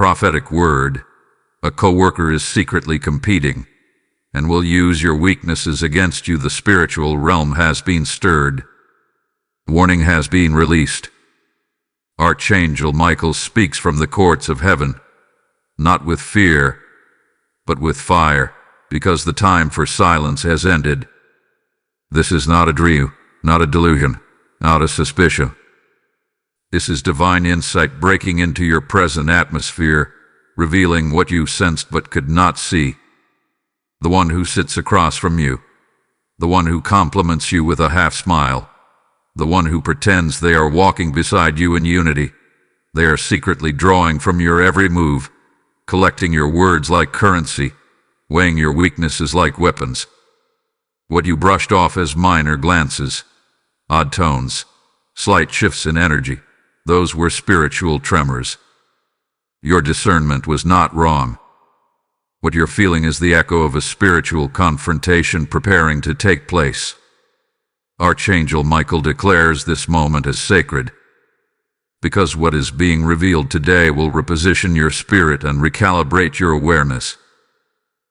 prophetic word, a co-worker is secretly competing and will use your weaknesses against you. The spiritual realm has been stirred. Warning has been released. Archangel Michael speaks from the courts of heaven, not with fear, but with fire, because the time for silence has ended. This is not a dream, not a delusion, not a suspicion. This is divine insight breaking into your present atmosphere, revealing what you sensed but could not see. The one who sits across from you, the one who compliments you with a half-smile, the one who pretends they are walking beside you in unity. They are secretly drawing from your every move, collecting your words like currency, weighing your weaknesses like weapons. What you brushed off as minor glances, odd tones, slight shifts in energy, those were spiritual tremors. Your discernment was not wrong. What you're feeling is the echo of a spiritual confrontation preparing to take place. Archangel Michael declares this moment as sacred, because what is being revealed today will reposition your spirit and recalibrate your awareness.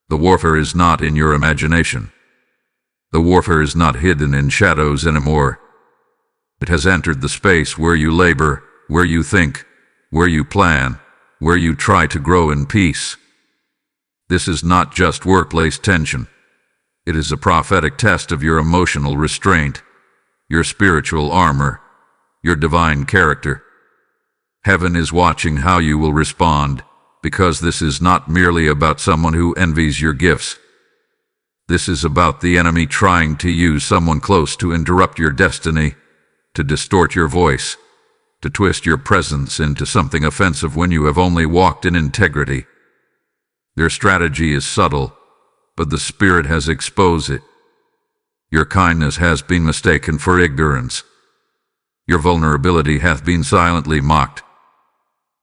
The warfare is not in your imagination. The warfare is not hidden in shadows anymore. It has entered the space where you labor, where you think, where you plan, where you try to grow in peace. This is not just workplace tension. It is a prophetic test of your emotional restraint, your spiritual armor, your divine character. Heaven is watching how you will respond, because this is not merely about someone who envies your gifts. This is about the enemy trying to use someone close to interrupt your destiny, to distort your voice, to twist your presence into something offensive when you have only walked in integrity. Their strategy is subtle, but the Spirit has exposed it. Your kindness has been mistaken for ignorance. Your vulnerability hath been silently mocked.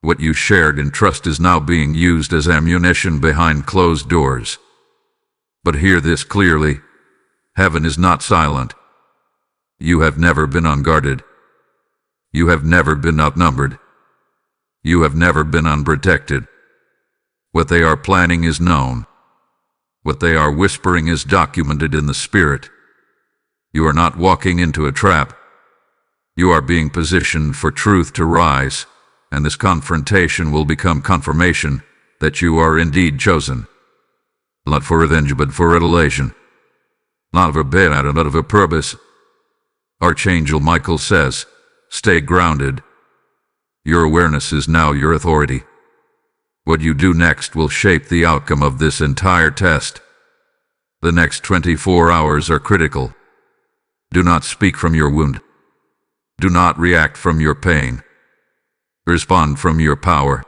What you shared in trust is now being used as ammunition behind closed doors. But hear this clearly. Heaven is not silent. You have never been unguarded. You have never been outnumbered. You have never been unprotected. What they are planning is known. What they are whispering is documented in the Spirit. You are not walking into a trap. You are being positioned for truth to rise, and this confrontation will become confirmation that you are indeed chosen. Not for revenge, but for revelation. Not of a bed, not of a purpose. Archangel Michael says, stay grounded. Your awareness is now your authority. What you do next will shape the outcome of this entire test. The next 24 hours are critical. Do not speak from your wound. Do not react from your pain. Respond from your power.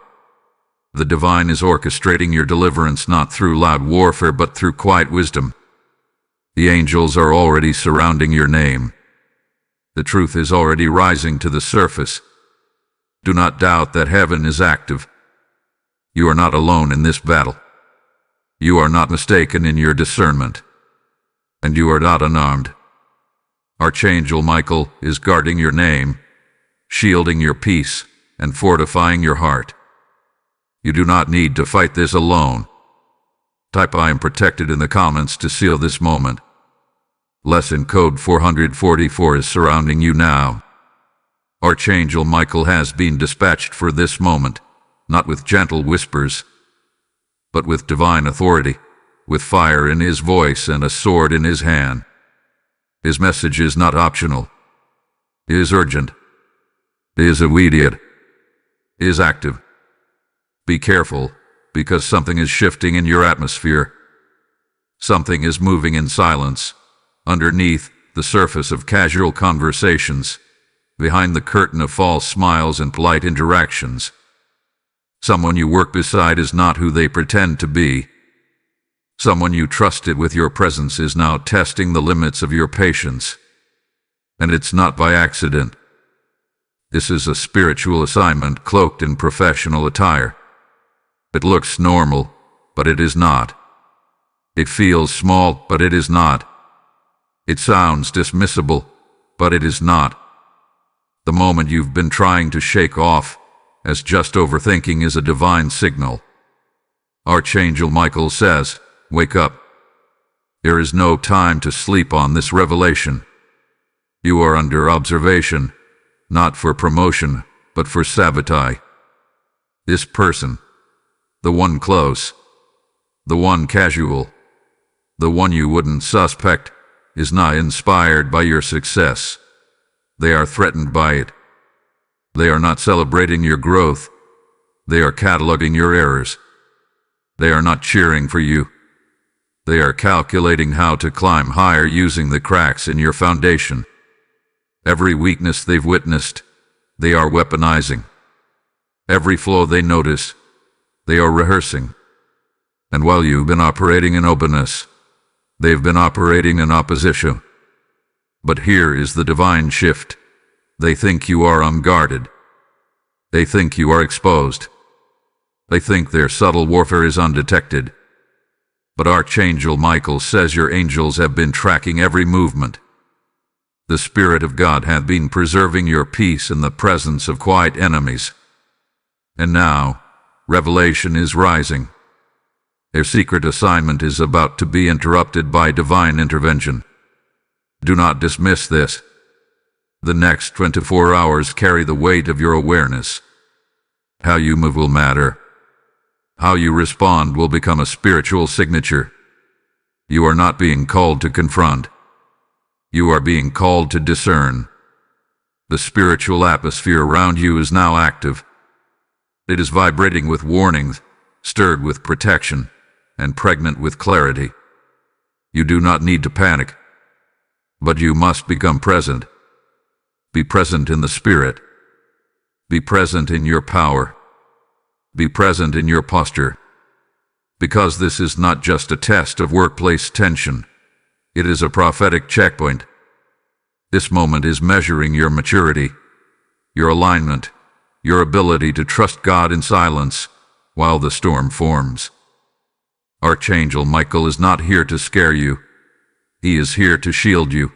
The divine is orchestrating your deliverance not through loud warfare but through quiet wisdom. The angels are already surrounding your name. The truth is already rising to the surface. Do not doubt that heaven is active. You are not alone in this battle. You are not mistaken in your discernment. And you are not unarmed. Archangel Michael is guarding your name, shielding your peace, and fortifying your heart. You do not need to fight this alone. Type I am protected in the comments to seal this moment. Lesson code 444 is surrounding you now. Archangel Michael has been dispatched for this moment, not with gentle whispers, but with divine authority, with fire in his voice and a sword in his hand. His message is not optional. It is urgent. It is immediate. It is active. Be careful, because something is shifting in your atmosphere. Something is moving in silence, underneath the surface of casual conversations, behind the curtain of false smiles and polite interactions. Someone you work beside is not who they pretend to be. Someone you trusted with your presence is now testing the limits of your patience. And it's not by accident. This is a spiritual assignment cloaked in professional attire. It looks normal, but it is not. It feels small, but it is not. It sounds dismissible, but it is not. The moment you've been trying to shake off, as just overthinking is a divine signal. Archangel Michael says, "Wake up. There is no time to sleep on this revelation. You are under observation, not for promotion, but for sabotage. This person, the one close, the one casual, the one you wouldn't suspect, is not inspired by your success. They are threatened by it. They are not celebrating your growth. They are cataloging your errors. They are not cheering for you. They are calculating how to climb higher using the cracks in your foundation. Every weakness they've witnessed, they are weaponizing. Every flaw they notice, they are rehearsing. And while you've been operating in openness, they've been operating in opposition. But here is the divine shift. They think you are unguarded. They think you are exposed. They think their subtle warfare is undetected. But Archangel Michael says your angels have been tracking every movement. The Spirit of God hath been preserving your peace in the presence of quiet enemies. And now, revelation is rising. Their secret assignment is about to be interrupted by divine intervention. Do not dismiss this. The next 24 hours carry the weight of your awareness. How you move will matter. How you respond will become a spiritual signature. You are not being called to confront. You are being called to discern. The spiritual atmosphere around you is now active. It is vibrating with warnings, stirred with protection, and pregnant with clarity. You do not need to panic, but you must become present. Be present in the Spirit. Be present in your power. Be present in your posture. Because this is not just a test of workplace tension. It is a prophetic checkpoint. This moment is measuring your maturity, your alignment, your ability to trust God in silence while the storm forms. Archangel Michael is not here to scare you. He is here to shield you,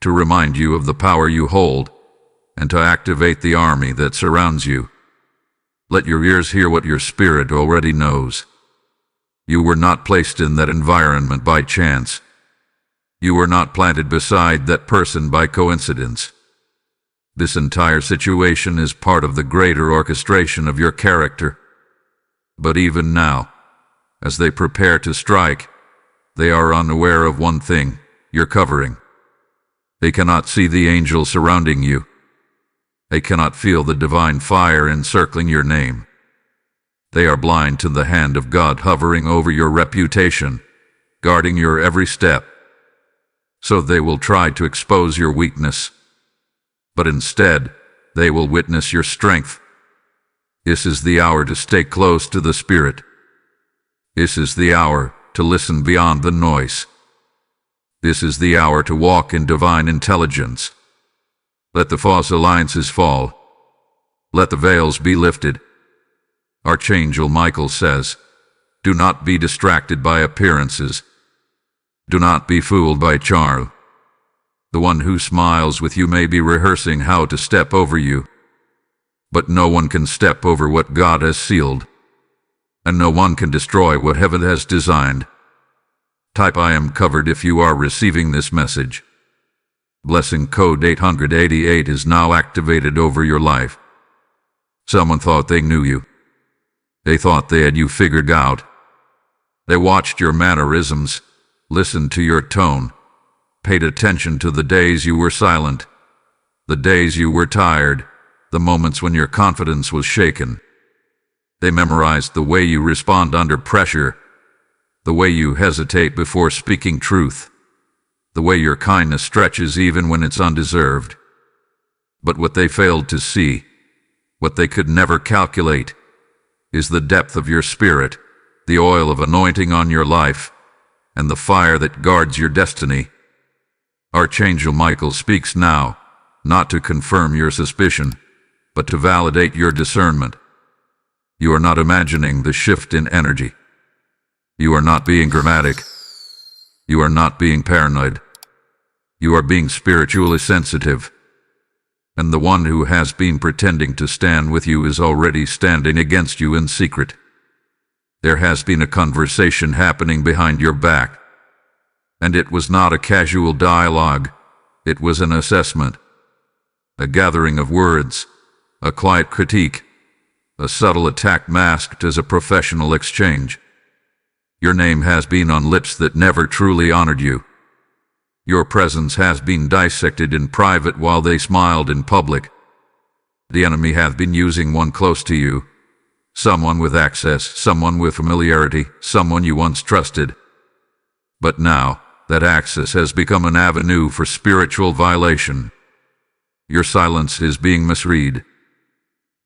to remind you of the power you hold, and to activate the army that surrounds you. Let your ears hear what your spirit already knows. You were not placed in that environment by chance. You were not planted beside that person by coincidence. This entire situation is part of the greater orchestration of your character. But even now, as they prepare to strike, they are unaware of one thing: your covering. They cannot see the angel surrounding you. They cannot feel the divine fire encircling your name. They are blind to the hand of God hovering over your reputation, guarding your every step. So they will try to expose your weakness. But instead, they will witness your strength. This is the hour to stay close to the Spirit. This is the hour to listen beyond the noise. This is the hour to walk in divine intelligence. Let the false alliances fall. Let the veils be lifted. Archangel Michael says, do not be distracted by appearances. Do not be fooled by charm. The one who smiles with you may be rehearsing how to step over you. But no one can step over what God has sealed. And no one can destroy what heaven has designed. Type "I am covered" if you are receiving this message. Blessing code 888 is now activated over your life. Someone thought they knew you. They thought they had you figured out. They watched your mannerisms, listened to your tone, paid attention to the days you were silent, the days you were tired, the moments when your confidence was shaken. They memorized the way you respond under pressure, the way you hesitate before speaking truth, the way your kindness stretches even when it's undeserved. But what they failed to see, what they could never calculate, is the depth of your spirit, the oil of anointing on your life, and the fire that guards your destiny. Archangel Michael speaks now, not to confirm your suspicion, but to validate your discernment. You are not imagining the shift in energy. You are not being dramatic. You are not being paranoid. You are being spiritually sensitive. and the one who has been pretending to stand with you is already standing against you in secret. There has been a conversation happening behind your back, and it was not a casual dialogue, it was an assessment, a gathering of words, a quiet critique, a subtle attack masked as a professional exchange. Your name has been on lips that never truly honored you. Your presence has been dissected in private while they smiled in public. The enemy hath been using one close to you, someone with access, someone with familiarity, someone you once trusted. But now, that access has become an avenue for spiritual violation. Your silence is being misread.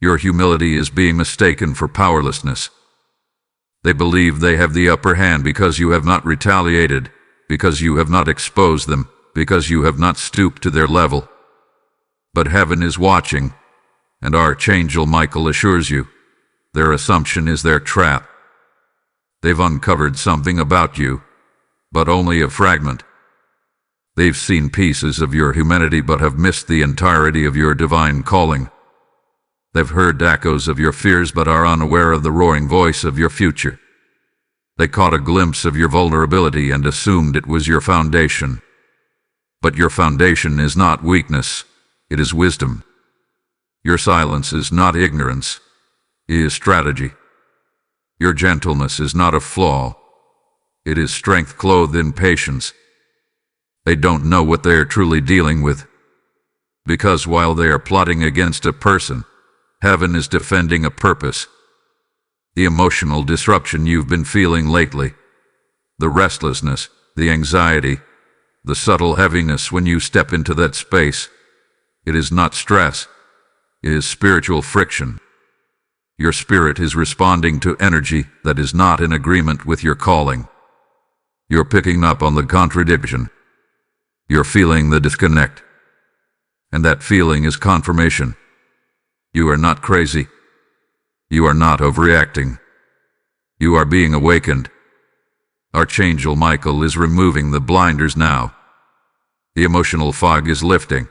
Your humility is being mistaken for powerlessness. They believe they have the upper hand because you have not retaliated, because you have not exposed them, because you have not stooped to their level. But heaven is watching, and Archangel Michael assures you, their assumption is their trap. They've uncovered something about you, but only a fragment. They've seen pieces of your humanity but have missed the entirety of your divine calling. They've heard echoes of your fears but are unaware of the roaring voice of your future. They caught a glimpse of your vulnerability and assumed it was your foundation. But your foundation is not weakness, it is wisdom. Your silence is not ignorance, it is strategy. Your gentleness is not a flaw, it is strength clothed in patience. They don't know what they are truly dealing with, because while they are plotting against a person, heaven is defending a purpose. The emotional disruption you've been feeling lately, the restlessness, the anxiety, the subtle heaviness when you step into that space, it is not stress, it is spiritual friction. Your spirit is responding to energy that is not in agreement with your calling. You're picking up on the contradiction. You're feeling the disconnect. And that feeling is confirmation. You are not crazy. You are not overreacting. You are being awakened. Archangel Michael is removing the blinders now. The emotional fog is lifting.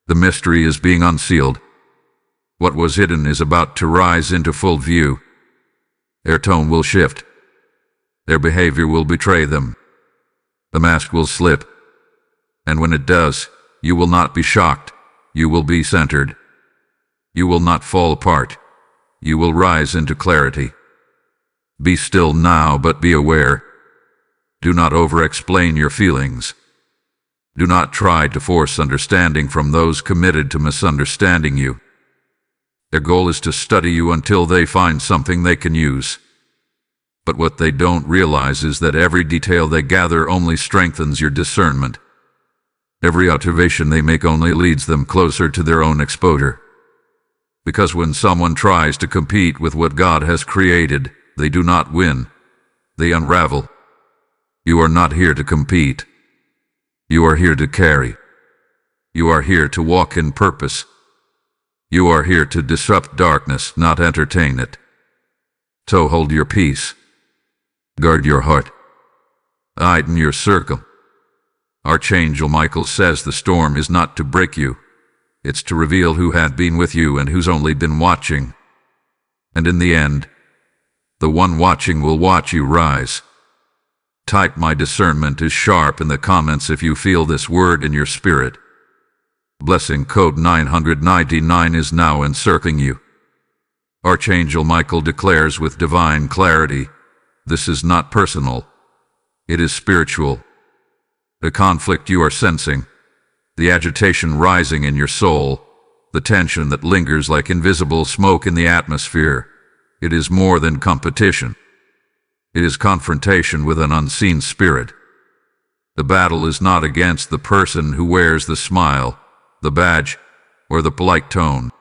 The mystery is being unsealed. What was hidden is about to rise into full view. Their tone will shift. Their behavior will betray them. The mask will slip. And when it does, you will not be shocked. You will be centered. You will not fall apart. You will rise into clarity. Be still now, but be aware. Do not over-explain your feelings. Do not try to force understanding from those committed to misunderstanding you. Their goal is to study you until they find something they can use. But what they don't realize is that every detail they gather only strengthens your discernment. Every observation they make only leads them closer to their own exposure. Because when someone tries to compete with what God has created, they do not win. They unravel. You are not here to compete. You are here to carry. You are here to walk in purpose. You are here to disrupt darkness, not entertain it. So hold your peace. Guard your heart. Heighten your circle. Archangel Michael says the storm is not to break you. It's to reveal who had been with you and who's only been watching. And in the end, the one watching will watch you rise. Type "My discernment is sharp" in the comments if you feel this word in your spirit. Blessing code 999 is now encircling you. Archangel Michael declares with divine clarity, this is not personal. It is spiritual. The conflict you are sensing, the agitation rising in your soul, the tension that lingers like invisible smoke in the atmosphere, it is more than competition. It is confrontation with an unseen spirit. The battle is not against the person who wears the smile, the badge, or the polite tone.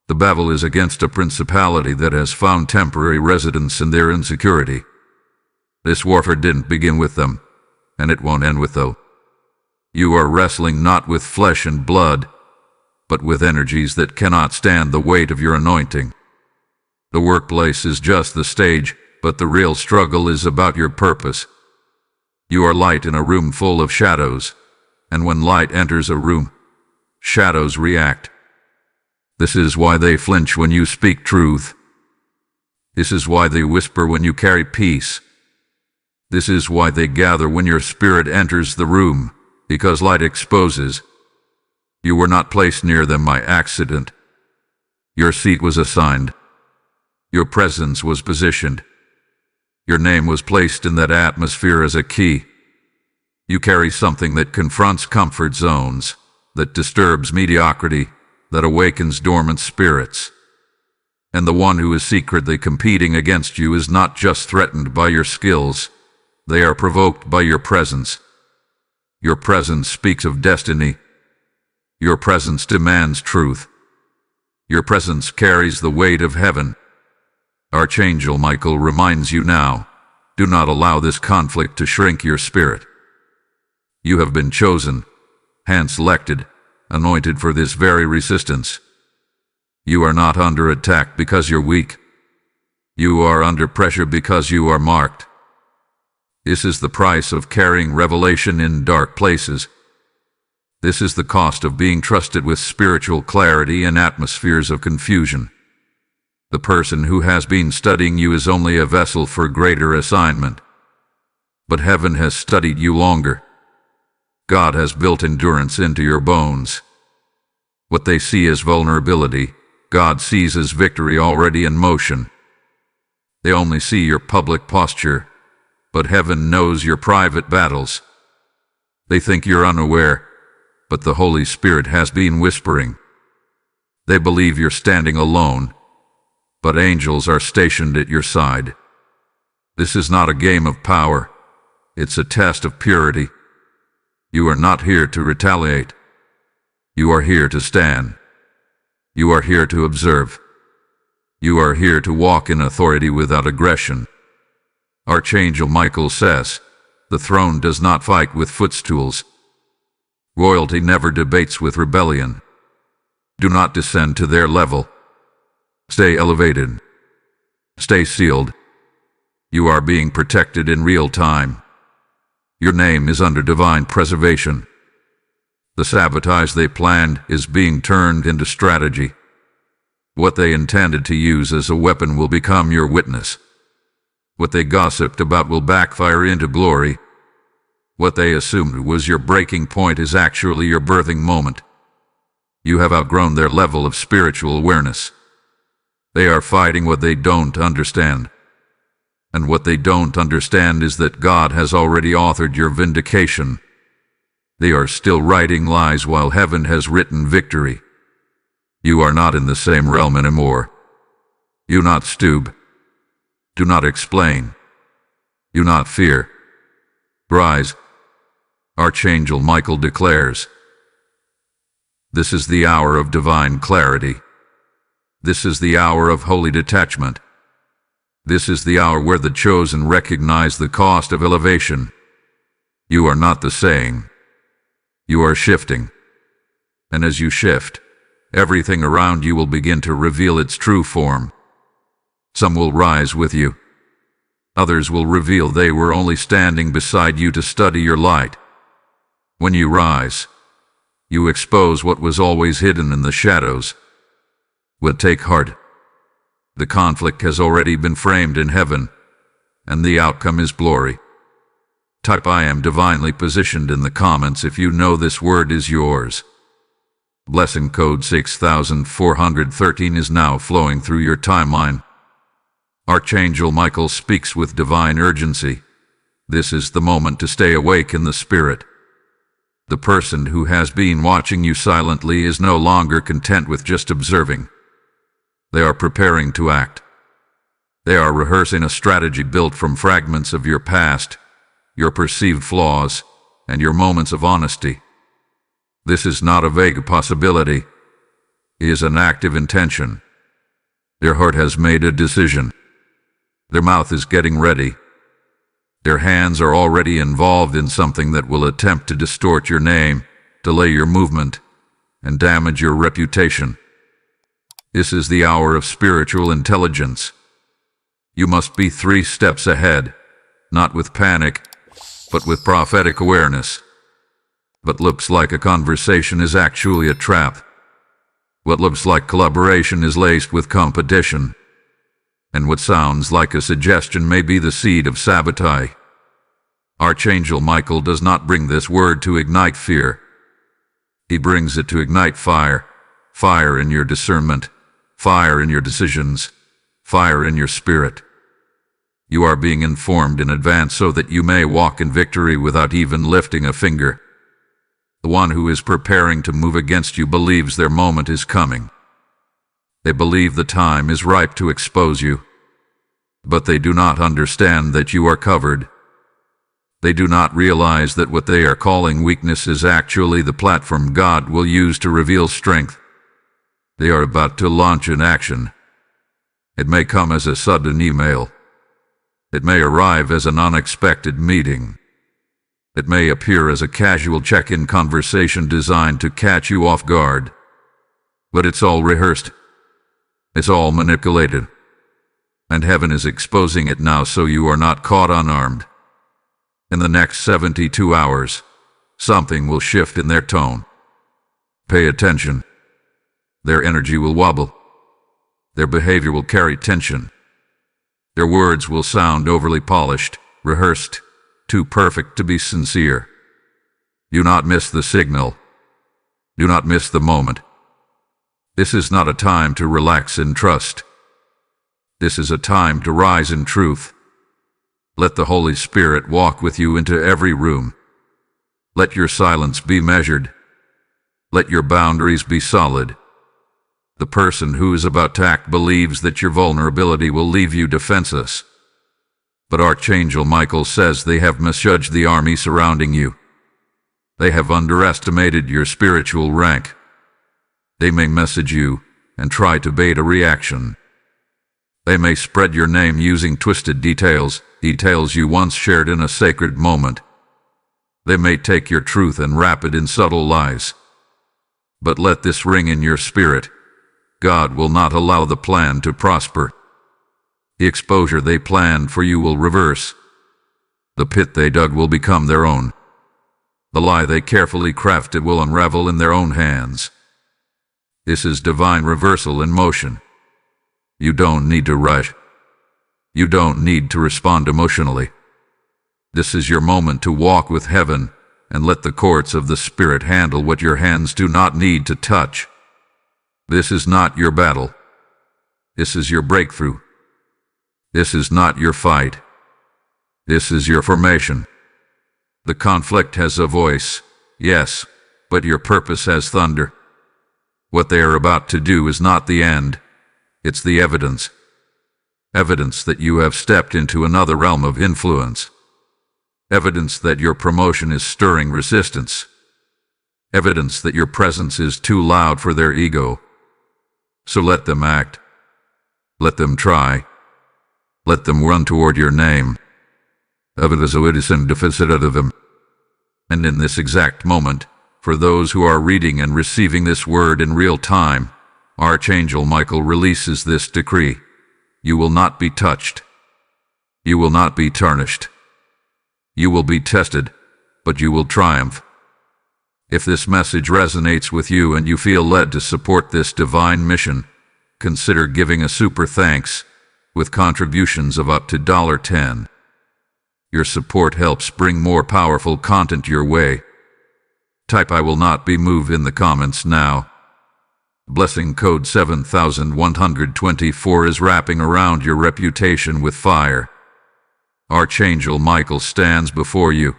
The battle is against a principality that has found temporary residence in their insecurity. This warfare didn't begin with them, and it won't end with them. You are wrestling not with flesh and blood, but with energies that cannot stand the weight of your anointing. The workplace is just the stage, but the real struggle is about your purpose. You are light in a room full of shadows, and when light enters a room, shadows react. This is why they flinch when you speak truth. This is why they whisper when you carry peace. This is why they gather when your spirit enters the room, because light exposes. You were not placed near them by accident. Your seat was assigned. Your presence was positioned. Your name was placed in that atmosphere as a key. You carry something that confronts comfort zones, that disturbs mediocrity, that awakens dormant spirits. And the one who is secretly competing against you is not just threatened by your skills. They are provoked by your presence. Your presence speaks of destiny. Your presence demands truth. Your presence carries the weight of heaven. Archangel Michael reminds you now, do not allow this conflict to shrink your spirit. You have been chosen, hand-selected, anointed for this very resistance. You are not under attack because you're weak. You are under pressure because you are marked. This is the price of carrying revelation in dark places. This is the cost of being trusted with spiritual clarity in atmospheres of confusion. The person who has been studying you is only a vessel for greater assignment. But heaven has studied you longer. God has built endurance into your bones. What they see as vulnerability, God sees as victory already in motion. They only see your public posture, but heaven knows your private battles. They think you're unaware, but the Holy Spirit has been whispering. They believe you're standing alone, but angels are stationed at your side. This is not a game of power. It's a test of purity. You are not here to retaliate. You are here to stand. You are here to observe. You are here to walk in authority without aggression. Archangel Michael says, the throne does not fight with footstools. Royalty never debates with rebellion. Do not descend to their level. Stay elevated. Stay sealed. You are being protected in real time. Your name is under divine preservation. The sabotage they planned is being turned into strategy. What they intended to use as a weapon will become your witness. What they gossiped about will backfire into glory. What they assumed was your breaking point is actually your birthing moment. You have outgrown their level of spiritual awareness. They are fighting what they don't understand. And what they don't understand is that God has already authored your vindication. They are still writing lies while heaven has written victory. You are not in the same realm anymore. Do not stoop. Do not explain. Do not fear. Rise. Archangel Michael declares, this is the hour of divine clarity. This is the hour of holy detachment. This is the hour where the chosen recognize the cost of elevation. You are not the same. You are shifting. And as you shift, everything around you will begin to reveal its true form. Some will rise with you. Others will reveal they were only standing beside you to study your light. When you rise, you expose what was always hidden in the shadows. But take heart. The conflict has already been framed in heaven, and the outcome is glory. Type I am divinely positioned in the comments if you know this word is yours. Blessing code 6413 is now flowing through your timeline. Archangel Michael speaks with divine urgency. This is the moment to stay awake in the spirit. The person who has been watching you silently is no longer content with just observing. They are preparing to act. They are rehearsing a strategy built from fragments of your past, your perceived flaws, and your moments of honesty. This is not a vague possibility. It is an active intention. Their heart has made a decision. Their mouth is getting ready. Their hands are already involved in something that will attempt to distort your name, delay your movement, and damage your reputation. This is the hour of spiritual intelligence. You must be 3 steps ahead, not with panic, but with prophetic awareness. What looks like a conversation is actually a trap. What looks like collaboration is laced with competition. And what sounds like a suggestion may be the seed of sabotage. Archangel Michael does not bring this word to ignite fear. He brings it to ignite fire. Fire in your discernment. Fire in your decisions. Fire in your spirit. You are being informed in advance so that you may walk in victory without even lifting a finger. The one who is preparing to move against you believes their moment is coming. They believe the time is ripe to expose you. But they do not understand that you are covered. They do not realize that what they are calling weakness is actually the platform God will use to reveal strength. They are about to launch an action. It may come as a sudden email. It may arrive as an unexpected meeting. It may appear as a casual check-in conversation designed to catch you off guard. But it's all rehearsed. It's all manipulated. And heaven is exposing it now so you are not caught unarmed. In the next 72 hours, something will shift in their tone. Pay attention. Their energy will wobble. Their behavior will carry tension. Their words will sound overly polished, rehearsed, too perfect to be sincere. Do not miss the signal. Do not miss the moment. This is not a time to relax in trust. This is a time to rise in truth. Let the Holy Spirit walk with you into every room. Let your silence be measured. Let your boundaries be solid. The person who is about to act believes that your vulnerability will leave you defenseless. But Archangel Michael says they have misjudged the army surrounding you. They have underestimated your spiritual rank. They may message you and try to bait a reaction. They may spread your name using twisted details you once shared in a sacred moment. They may take your truth and wrap it in subtle lies. But let this ring in your spirit. God will not allow the plan to prosper. The exposure they planned for you will reverse. The pit they dug will become their own. The lie they carefully crafted will unravel in their own hands. This is divine reversal in motion. You don't need to rush. You don't need to respond emotionally. This is your moment to walk with heaven and let the courts of the Spirit handle what your hands do not need to touch. This is not your battle. This is your breakthrough. This is not your fight. This is your formation. The conflict has a voice, yes, but your purpose has thunder. What they are about to do is not the end. It's the evidence. Evidence that you have stepped into another realm of influence. Evidence that your promotion is stirring resistance. Evidence that your presence is too loud for their ego. So let them act. Let them try. Let them run toward your name. And in this exact moment, for those who are reading and receiving this word in real time, Archangel Michael releases this decree. You will not be touched. You will not be tarnished. You will be tested, but you will triumph. If this message resonates with you and you feel led to support this divine mission, consider giving a super thanks with contributions of up to $10. Your support helps bring more powerful content your way. Type "I will not be moved" in the comments now. Blessing code 7124 is wrapping around your reputation with fire. Archangel Michael stands before you,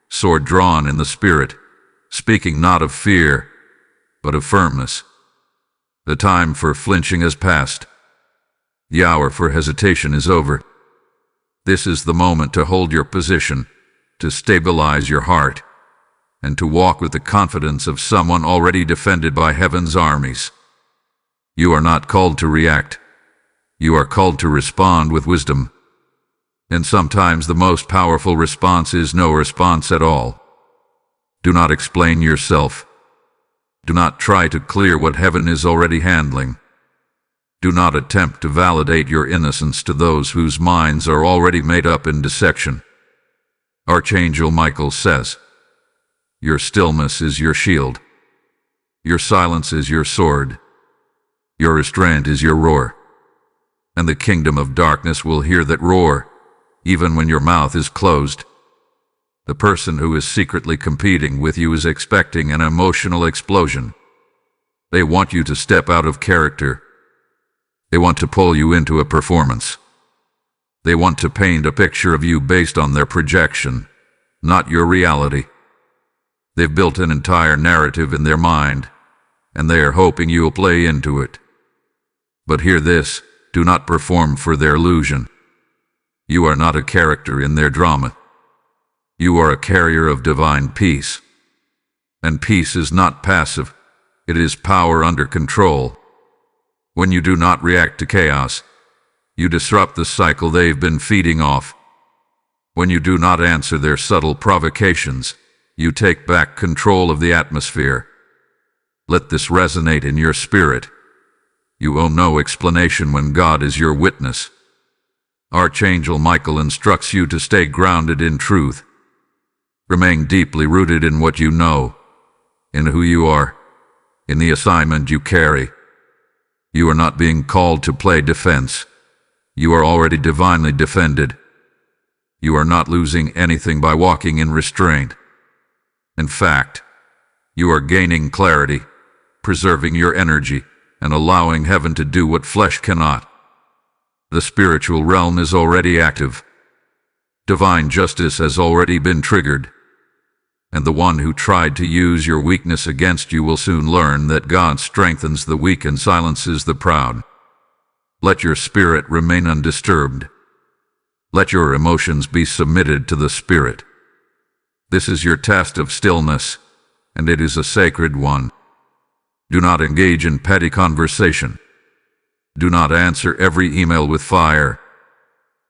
sword drawn in the spirit, speaking not of fear, but of firmness. The time for flinching has passed. The hour for hesitation is over. This is the moment to hold your position, to stabilize your heart, and to walk with the confidence of someone already defended by heaven's armies. You are not called to react. You are called to respond with wisdom. And sometimes the most powerful response is no response at all. Do not explain yourself. Do not try to clear what heaven is already handling. Do not attempt to validate your innocence to those whose minds are already made up in dissection. Archangel Michael says, Your stillness is your shield. Your silence is your sword. Your restraint is your roar. And the kingdom of darkness will hear that roar, even when your mouth is closed. The person who is secretly competing with you is expecting an emotional explosion. They want you to step out of character. They want to pull you into a performance. They want to paint a picture of you based on their projection, not your reality. They've built an entire narrative in their mind, and they are hoping you'll play into it. But hear this, do not perform for their illusion. You are not a character in their drama. You are a carrier of divine peace. And peace is not passive, it is power under control. When you do not react to chaos, you disrupt the cycle they've been feeding off. When you do not answer their subtle provocations, you take back control of the atmosphere. Let this resonate in your spirit. You owe no explanation when God is your witness. Archangel Michael instructs you to stay grounded in truth. Remain deeply rooted in what you know, in who you are, in the assignment you carry. You are not being called to play defense. You are already divinely defended. You are not losing anything by walking in restraint. In fact, you are gaining clarity, preserving your energy, and allowing heaven to do what flesh cannot. The spiritual realm is already active. Divine justice has already been triggered. And the one who tried to use your weakness against you will soon learn that God strengthens the weak and silences the proud. Let your spirit remain undisturbed. Let your emotions be submitted to the Spirit. This is your test of stillness, and it is a sacred one. Do not engage in petty conversation. Do not answer every email with fire.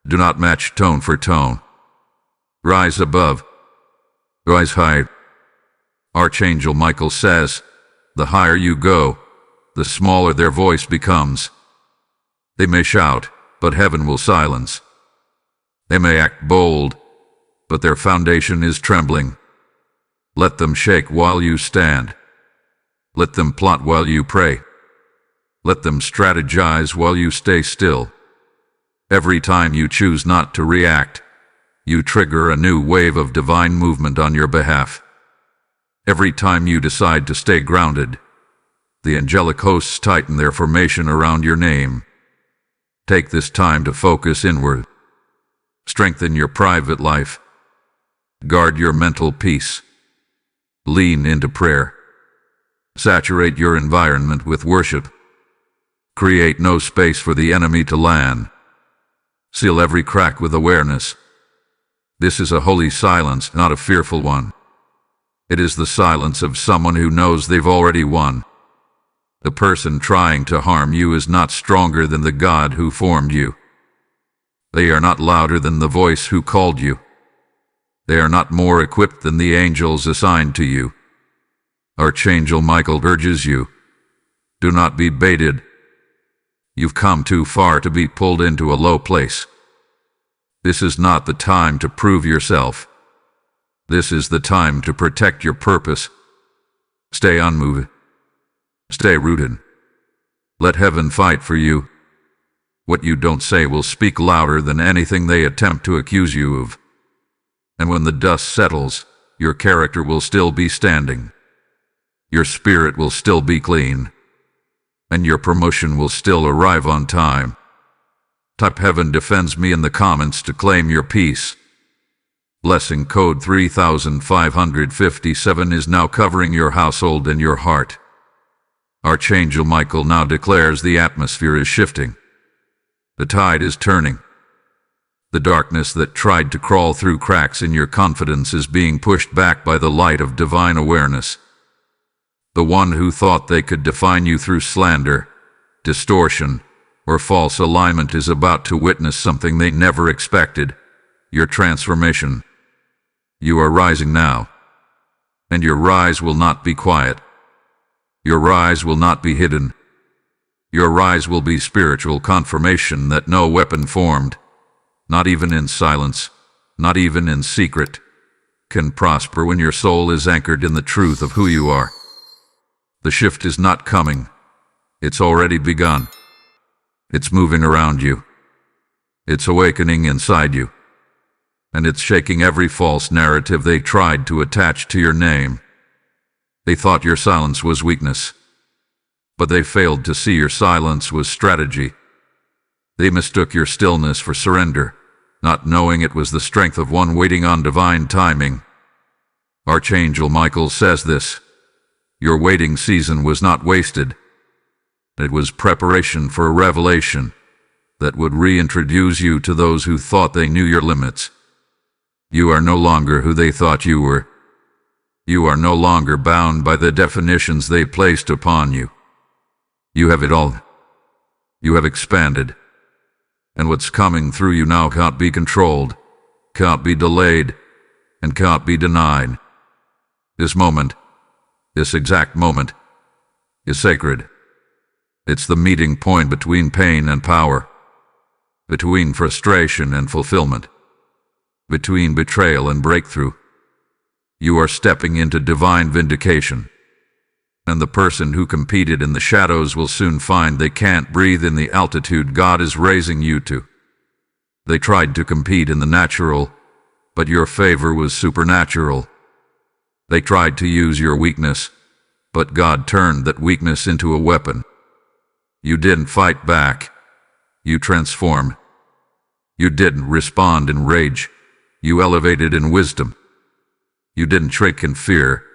Do not match tone for tone. Rise above. Rise high. Archangel Michael says, the higher you go, the smaller their voice becomes. They may shout, but heaven will silence. They may act bold, but their foundation is trembling. Let them shake while you stand. Let them plot while you pray. Let them strategize while you stay still. Every time you choose not to react, you trigger a new wave of divine movement on your behalf. Every time you decide to stay grounded, the angelic hosts tighten their formation around your name. Take this time to focus inward. Strengthen your private life. Guard your mental peace. Lean into prayer. Saturate your environment with worship. Create no space for the enemy to land. Seal every crack with awareness. This is a holy silence, not a fearful one. It is the silence of someone who knows they've already won. The person trying to harm you is not stronger than the God who formed you. They are not louder than the voice who called you. They are not more equipped than the angels assigned to you. Archangel Michael urges you, do not be baited. You've come too far to be pulled into a low place. This is not the time to prove yourself. This is the time to protect your purpose. Stay unmoved. Stay rooted. Let heaven fight for you. What you don't say will speak louder than anything they attempt to accuse you of. And when the dust settles, your character will still be standing. Your spirit will still be clean. And your promotion will still arrive on time. Type "Heaven defends me" in the comments to claim your peace. Blessing code 3557 is now covering your household and your heart. Archangel Michael now declares the atmosphere is shifting. The tide is turning. The darkness that tried to crawl through cracks in your confidence is being pushed back by the light of divine awareness. The one who thought they could define you through slander, distortion, or false alignment is about to witness something they never expected: your transformation. You are rising now, and your rise will not be quiet. Your rise will not be hidden. Your rise will be spiritual confirmation that no weapon formed, not even in silence, not even in secret, can prosper when your soul is anchored in the truth of who you are. The shift is not coming. It's already begun. It's moving around you. It's awakening inside you. And it's shaking every false narrative they tried to attach to your name. They thought your silence was weakness, but they failed to see your silence was strategy. They mistook your stillness for surrender, not knowing it was the strength of one waiting on divine timing. Archangel Michael says this: your waiting season was not wasted. It was preparation for a revelation that would reintroduce you to those who thought they knew your limits. You are no longer who they thought you were. You are no longer bound by the definitions they placed upon you. You have it all. You have expanded. And what's coming through you now can't be controlled, can't be delayed, and can't be denied. This moment, this exact moment, is sacred. It's the meeting point between pain and power, between frustration and fulfillment, between betrayal and breakthrough. You are stepping into divine vindication. And the person who competed in the shadows will soon find they can't breathe in the altitude God is raising you to. They tried to compete in the natural, but your favor was supernatural. They tried to use your weakness, but God turned that weakness into a weapon. You didn't fight back. You transformed. You didn't respond in rage. You elevated in wisdom. You didn't shrink in fear.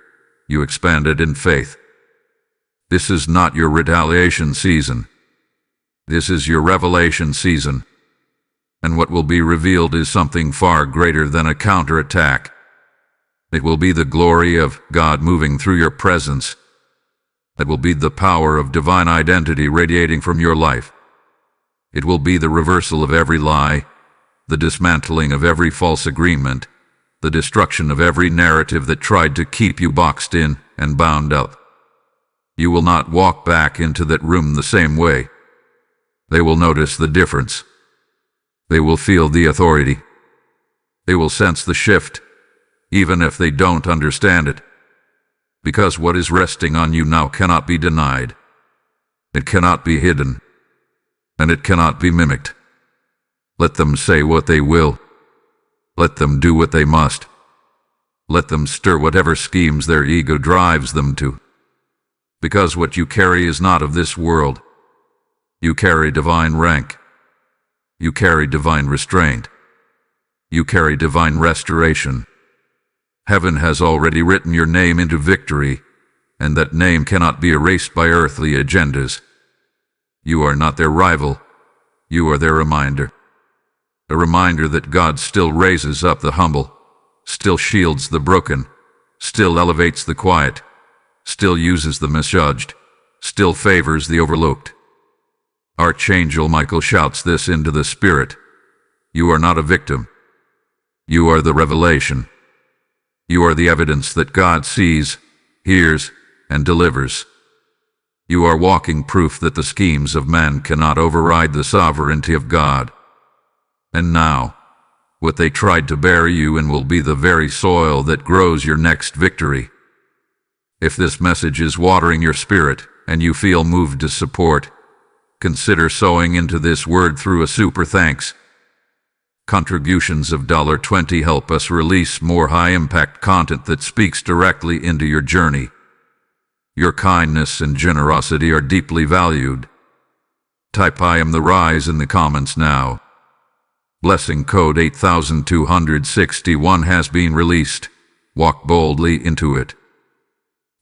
You expanded in faith. This is not your retaliation season. This is your revelation season. And what will be revealed is something far greater than a counterattack. It will be the glory of God moving through your presence. It will be the power of divine identity radiating from your life. It will be the reversal of every lie, the dismantling of every false agreement, the destruction of every narrative that tried to keep you boxed in and bound up. You will not walk back into that room the same way. They will notice the difference. They will feel the authority. They will sense the shift, even if they don't understand it. Because what is resting on you now cannot be denied. It cannot be hidden. And it cannot be mimicked. Let them say what they will. Let them do what they must. Let them stir whatever schemes their ego drives them to. Because what you carry is not of this world. You carry divine rank. You carry divine restraint. You carry divine restoration. Heaven has already written your name into victory, and that name cannot be erased by earthly agendas. You are not their rival. You are their reminder. A reminder that God still raises up the humble, still shields the broken, still elevates the quiet, still uses the misjudged, still favors the overlooked. Archangel Michael shouts this into the spirit. You are not a victim. You are the revelation. You are the evidence that God sees, hears, and delivers. You are walking proof that the schemes of man cannot override the sovereignty of God. And now, what they tried to bury you in will be the very soil that grows your next victory. If this message is watering your spirit and you feel moved to support, consider sowing into this word through a super thanks. Contributions of $20 help us release more high-impact content that speaks directly into your journey. Your kindness and generosity are deeply valued. Type I am the rise in the comments now. Blessing code 8261 has been released. Walk boldly into it.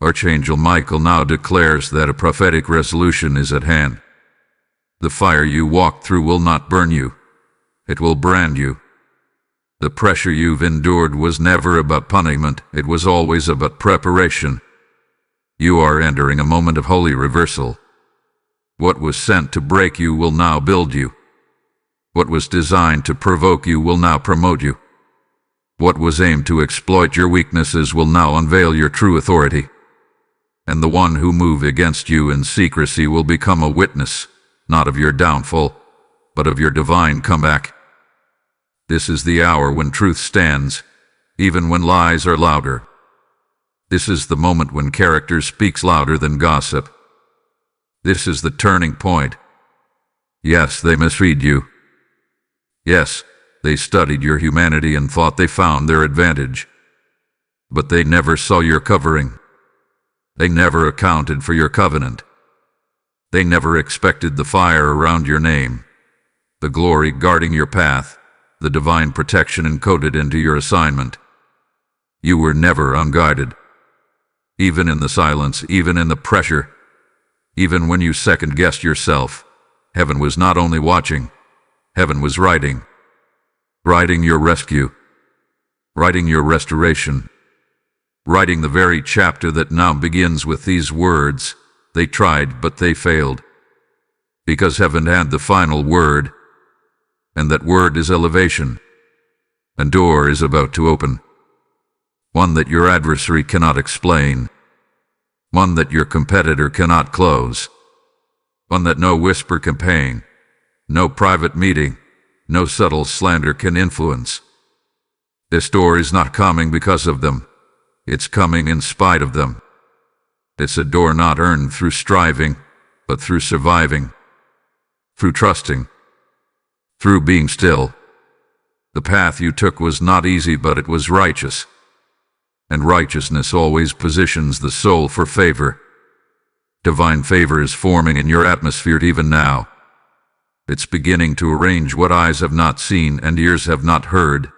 Archangel Michael now declares that a prophetic resolution is at hand. The fire you walk through will not burn you. It will brand you. The pressure you've endured was never about punishment. It was always about preparation. You are entering a moment of holy reversal. What was sent to break you will now build you. What was designed to provoke you will now promote you. What was aimed to exploit your weaknesses will now unveil your true authority. And the one who moved against you in secrecy will become a witness, not of your downfall, but of your divine comeback. This is the hour when truth stands, even when lies are louder. This is the moment when character speaks louder than gossip. This is the turning point. Yes, they misread you. Yes, they studied your humanity and thought they found their advantage. But they never saw your covering. They never accounted for your covenant. They never expected the fire around your name, the glory guarding your path, the divine protection encoded into your assignment. You were never unguided. Even in the silence, even in the pressure, even when you second-guessed yourself, heaven was not only watching, heaven was writing. Writing your rescue, writing your restoration, writing the very chapter that now begins with these words, "They tried, but they failed." Because heaven had the final word, and that word is elevation. A door is about to open, one that your adversary cannot explain, one that your competitor cannot close, one that no whisper can pain, no private meeting, no subtle slander can influence. This door is not coming because of them. It's coming in spite of them. It's a door not earned through striving, but through surviving, through trusting, through being still. The path you took was not easy, but it was righteous. And righteousness always positions the soul for favor. Divine favor is forming in your atmosphere even now. It's beginning to arrange what eyes have not seen and ears have not heard.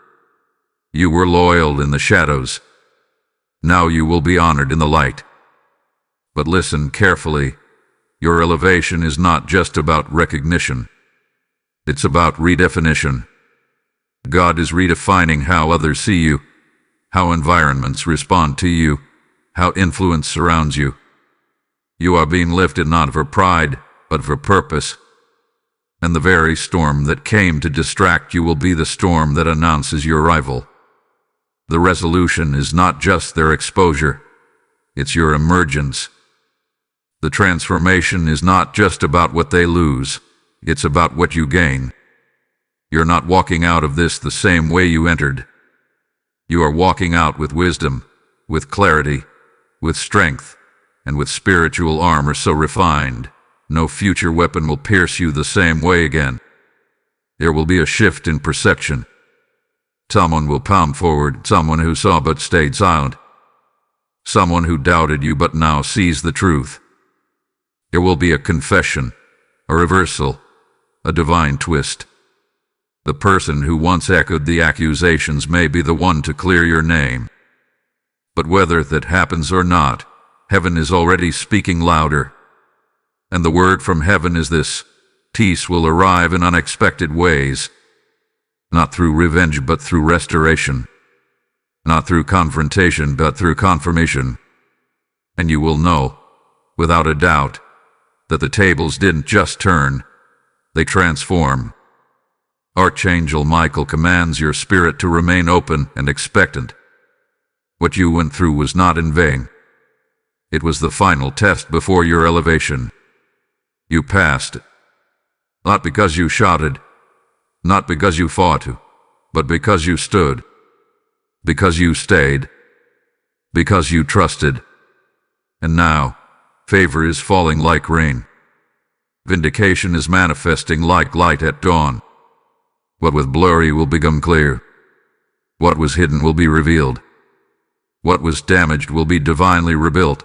You were loyal in the shadows. Now you will be honored in the light. But listen carefully. Your elevation is not just about recognition. It's about redefinition. God is redefining how others see you, how environments respond to you, how influence surrounds you. You are being lifted not for pride, but for purpose. And the very storm that came to distract you will be the storm that announces your arrival. The resolution is not just their exposure, it's your emergence. The transformation is not just about what they lose, it's about what you gain. You're not walking out of this the same way you entered. You are walking out with wisdom, with clarity, with strength, and with spiritual armor so refined, no future weapon will pierce you the same way again. There will be a shift in perception. Someone will come forward, someone who saw but stayed silent. Someone who doubted you but now sees the truth. There will be a confession, a reversal, a divine twist. The person who once echoed the accusations may be the one to clear your name. But whether that happens or not, heaven is already speaking louder. And the word from heaven is this: peace will arrive in unexpected ways. Not through revenge, but through restoration. Not through confrontation, but through confirmation. And you will know, without a doubt, that the tables didn't just turn, they transform. Archangel Michael commands your spirit to remain open and expectant. What you went through was not in vain. It was the final test before your elevation. You passed. Not because you shouted, not because you fought, but because you stood, because you stayed, because you trusted. And now, favor is falling like rain. Vindication is manifesting like light at dawn. What was blurry will become clear. What was hidden will be revealed. What was damaged will be divinely rebuilt.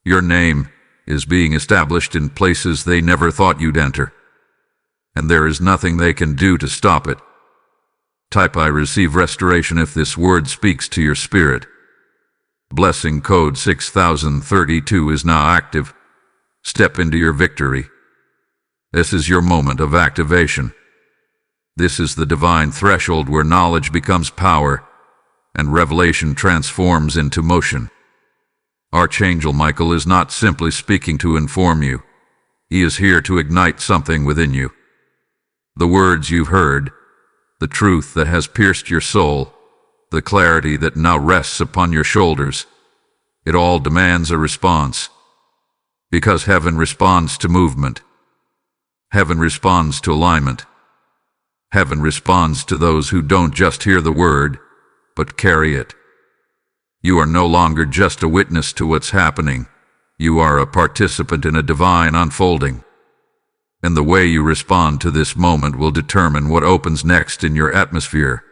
Your name is being established in places they never thought you'd enter. And there is nothing they can do to stop it. Type "I receive restoration" if this word speaks to your spirit. Blessing code 6032 is now active. Step into your victory. This is your moment of activation. This is the divine threshold where knowledge becomes power and revelation transforms into motion. Archangel Michael is not simply speaking to inform you. He is here to ignite something within you. The words you've heard, the truth that has pierced your soul, the clarity that now rests upon your shoulders, it all demands a response. Because heaven responds to movement. Heaven responds to alignment. Heaven responds to those who don't just hear the word, but carry it. You are no longer just a witness to what's happening. You are a participant in a divine unfolding. And the way you respond to this moment will determine what opens next in your atmosphere.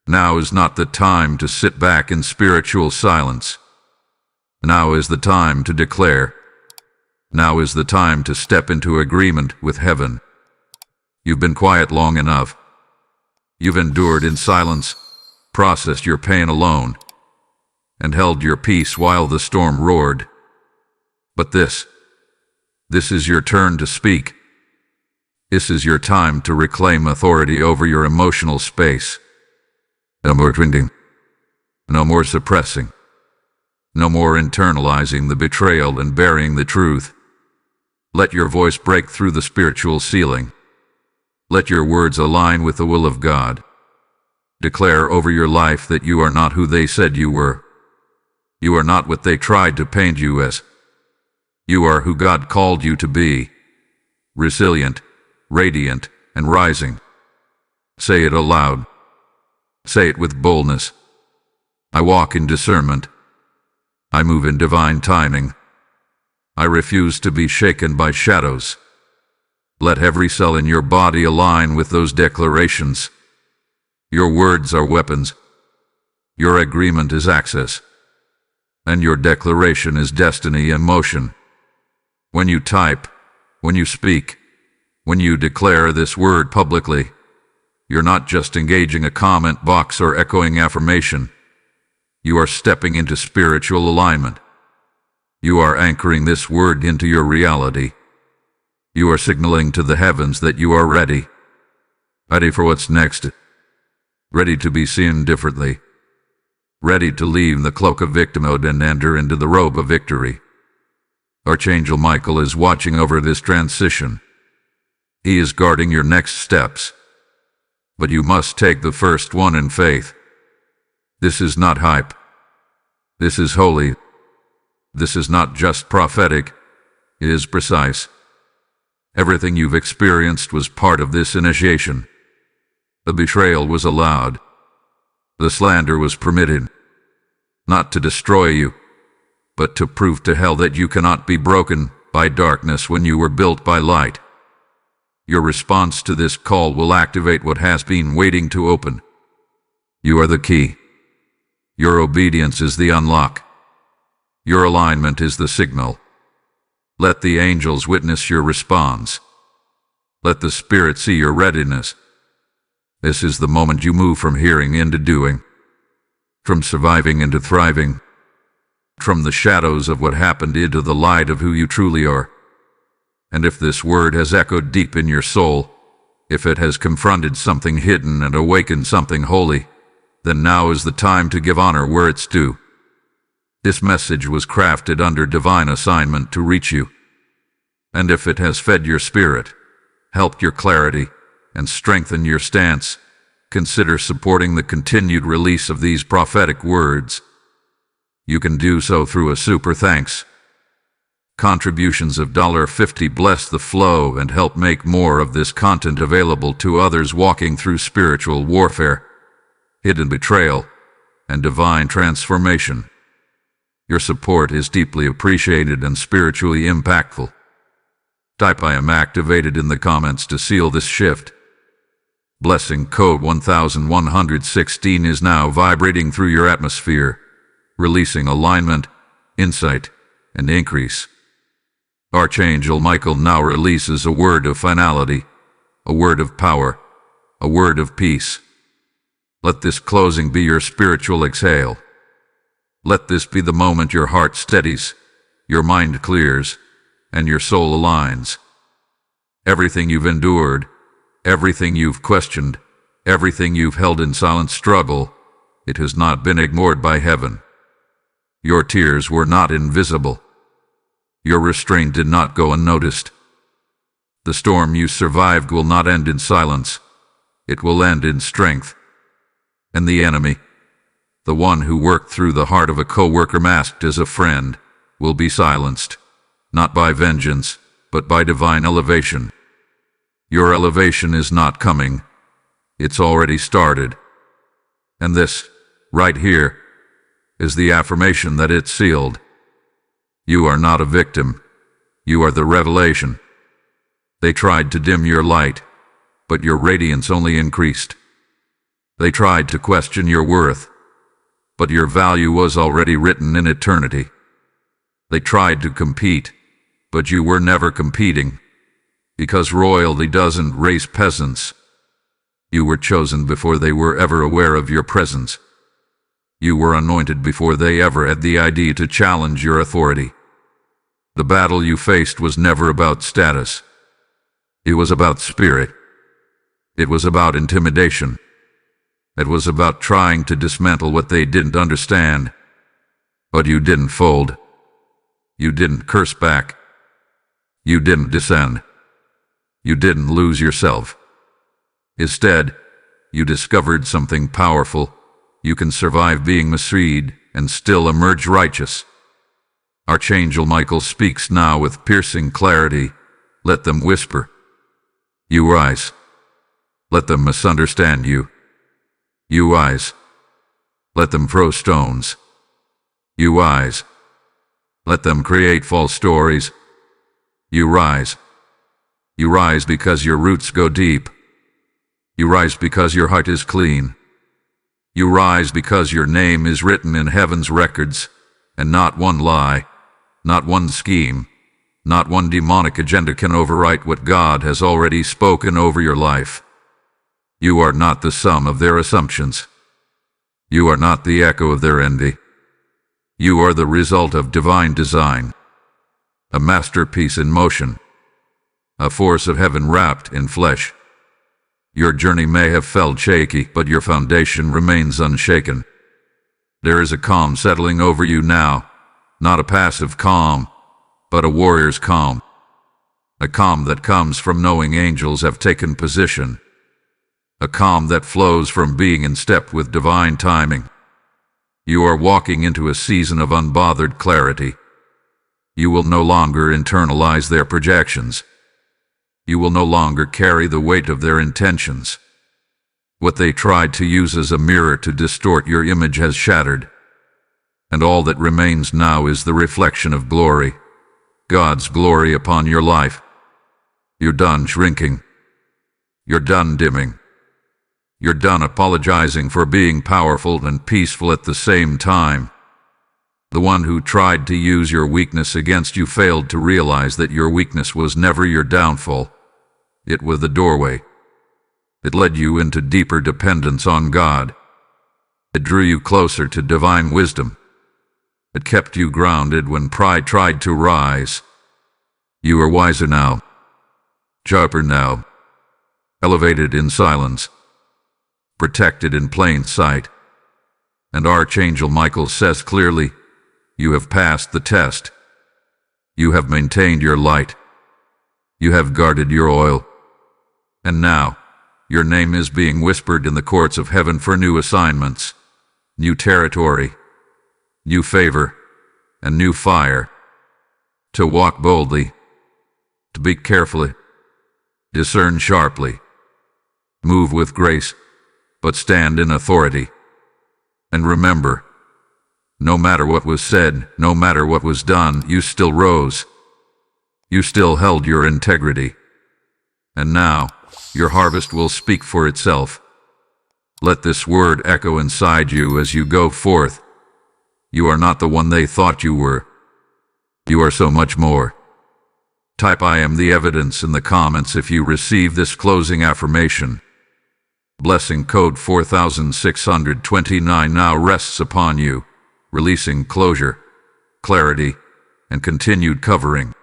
Now is not the time to sit back in spiritual silence. Now is the time to declare. Now is the time to step into agreement with heaven. You've been quiet long enough. You've endured in silence, processed your pain alone, and held your peace while the storm roared. But this is your turn to speak. This is your time to reclaim authority over your emotional space. No more twinning. No more suppressing. No more internalizing the betrayal and burying the truth. Let your voice break through the spiritual ceiling. Let your words align with the will of God. Declare over your life that you are not who they said you were. You are not what they tried to paint you as. You are who God called you to be. Resilient, radiant, and rising. Say it aloud. Say it with boldness. I walk in discernment. I move in divine timing. I refuse to be shaken by shadows. Let every cell in your body align with those declarations. Your words are weapons. Your agreement is access. And your declaration is destiny in motion. When you type, when you speak, when you declare this word publicly, you're not just engaging a comment box or echoing affirmation. You are stepping into spiritual alignment. You are anchoring this word into your reality. You are signaling to the heavens that you are ready. Ready for what's next. Ready to be seen differently. Ready to leave the cloak of victimhood and enter into the robe of victory. Archangel Michael is watching over this transition. He is guarding your next steps. But you must take the first one in faith. This is not hype. This is holy. This is not just prophetic. It is precise. Everything you've experienced was part of this initiation. The betrayal was allowed. The slander was permitted. Not to destroy you, but to prove to hell that you cannot be broken by darkness when you were built by light. Your response to this call will activate what has been waiting to open. You are the key. Your obedience is the unlock. Your alignment is the signal. Let the angels witness your response. Let the Spirit see your readiness. This is the moment you move from hearing into doing, from surviving into thriving, from the shadows of what happened into the light of who you truly are. And if this word has echoed deep in your soul, if it has confronted something hidden and awakened something holy, then now is the time to give honor where it's due. This message was crafted under divine assignment to reach you. And if it has fed your spirit, helped your clarity, and strengthened your stance, consider supporting the continued release of these prophetic words. You can do so through a super thanks. Contributions of $50 bless the flow and help make more of this content available to others walking through spiritual warfare, hidden betrayal, and divine transformation. Your support is deeply appreciated and spiritually impactful. Type I am activated in the comments to seal this shift. Blessing code 1116 is now vibrating through your atmosphere, releasing alignment, insight, and increase. Archangel Michael now releases a word of finality, a word of power, a word of peace. Let this closing be your spiritual exhale. Let this be the moment your heart steadies, your mind clears, and your soul aligns. Everything you've endured, everything you've questioned, everything you've held in silent struggle, it has not been ignored by heaven. Your tears were not invisible. Your restraint did not go unnoticed. The storm you survived will not end in silence. It will end in strength. And the enemy, the one who worked through the heart of a co-worker masked as a friend, will be silenced, not by vengeance, but by divine elevation. Your elevation is not coming. It's already started. And this right here, is the affirmation that it sealed. You are not a victim. You are the revelation. They tried to dim your light, but your radiance only increased. They tried to question your worth, but your value was already written in eternity. They tried to compete, but you were never competing, because royalty doesn't raise peasants. You were chosen before they were ever aware of your presence. You were anointed before they ever had the idea to challenge your authority. The battle you faced was never about status. It was about spirit. It was about intimidation. It was about trying to dismantle what they didn't understand. But you didn't fold. You didn't curse back. You didn't descend. You didn't lose yourself. Instead, you discovered something powerful. You can survive being misread and still emerge righteous. Archangel Michael speaks now with piercing clarity. Let them whisper. You rise. Let them misunderstand you. You rise. Let them throw stones. You rise. Let them create false stories. You rise. You rise because your roots go deep. You rise because your heart is clean. You rise because your name is written in heaven's records, and not one lie, not one scheme, not one demonic agenda can overwrite what God has already spoken over your life. You are not the sum of their assumptions. You are not the echo of their envy. You are the result of divine design, a masterpiece in motion, a force of heaven wrapped in flesh. Your journey may have felt shaky, but your foundation remains unshaken. There is a calm settling over you now, not a passive calm, but a warrior's calm. A calm that comes from knowing angels have taken position. A calm that flows from being in step with divine timing. You are walking into a season of unbothered clarity. You will no longer internalize their projections. You will no longer carry the weight of their intentions. What they tried to use as a mirror to distort your image has shattered, and all that remains now is the reflection of glory, God's glory upon your life. You're done shrinking. You're done dimming. You're done apologizing for being powerful and peaceful at the same time. The one who tried to use your weakness against you failed to realize that your weakness was never your downfall. It was the doorway. It led you into deeper dependence on God. It drew you closer to divine wisdom. It kept you grounded when pride tried to rise. You are wiser now, sharper now, elevated in silence, protected in plain sight. And Archangel Michael says clearly, you have passed the test. You have maintained your light. You have guarded your oil. And now, your name is being whispered in the courts of heaven for new assignments, new territory, new favor, and new fire. To walk boldly, to be carefully, discern sharply, move with grace, but stand in authority. And remember, no matter what was said, no matter what was done, you still rose. You still held your integrity. And now, your harvest will speak for itself. Let this word echo inside you as you go forth. You are not the one they thought you were. You are so much more. Type "I am the evidence" in the comments if you receive this closing affirmation. Blessing code 4629 now rests upon you, releasing closure, clarity, and continued covering.